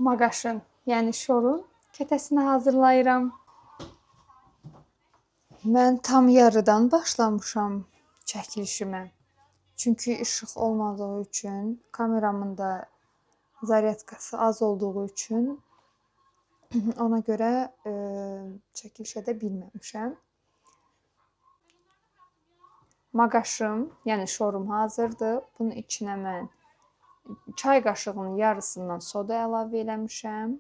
maqaşın, yəni şorun kətəsini hazırlayıram. Mən tam yarıdan başlamışam çəkilişimə. Çünki işıq olmadığı üçün, kameramın da zaryadkası az olduğu üçün ona görə çəkiliş edə bilməmişəm. Maqaşım, yəni şorum hazırdır. Bunun içinə mən çay qaşığının yarısından soda əlavə eləmişəm.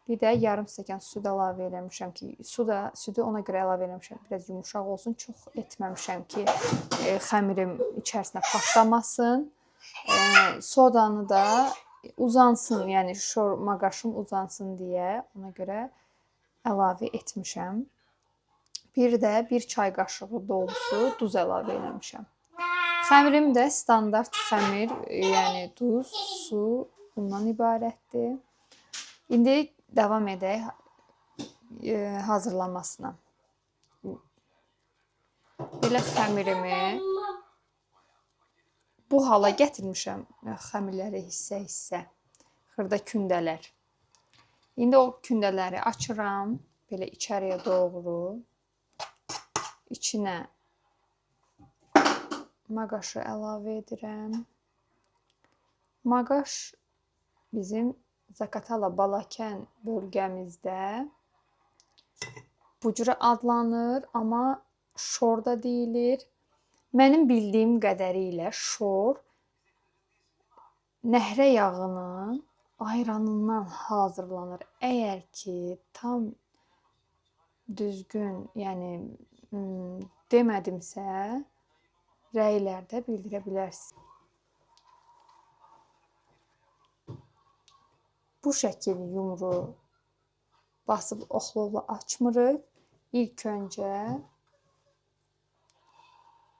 Bir də yarım stəkan süd əlavə eləmişəm ki, südü ona görə əlavə eləmişəm. Biraz yumşaq olsun. Çox etməmişəm ki, xəmirim içərisinə partlamasın. Sodanı da uzansın, yəni maqaşım uzansın deyə ona görə əlavə etmişəm. Bir də bir çay qaşığı dolusu duz əlavə eləmişəm. Xəmirim də standart xəmir, yəni duz, su bundan ibarətdir. İndi davam edək hazırlanmasına. Belə xəmirimi bu hala gətirmişəm, xəmirləri hissə-hissə, xırda kündələr. İndi o kündələri açıram, belə içəriyə doğru. İçinə maqaşı əlavə edirəm. Maqaş bizim Zaqatala, Balakən bölgəmizdə bu cürə adlanır, amma şor da deyilir. Mənim bildiyim qədərilə şor nəhrə yağının ayranından hazırlanır. Əgər ki, tam düzgün, yəni demədimsə, rəylərdə bildirə bilərsiniz. Bu şəkil yumru basıb oxlovla açmırıq. İlk öncə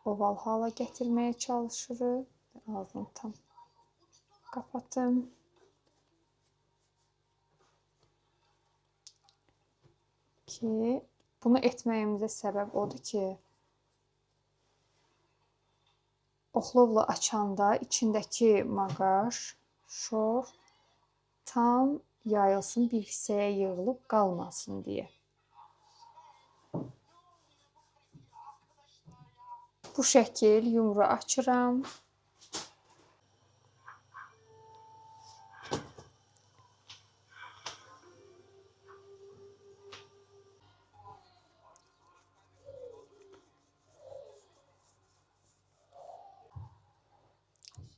oval hala gətirməyə çalışırıq. Ağzını tam qapatım. Ki, bunu etməyimizə səbəb odur ki, oxlovla açanda içindəki maqaş, şor tam yayılsın, bir hissəyə yığılıb qalmasın deyə. Bu şəkil yumru açıram.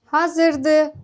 Hazırdır.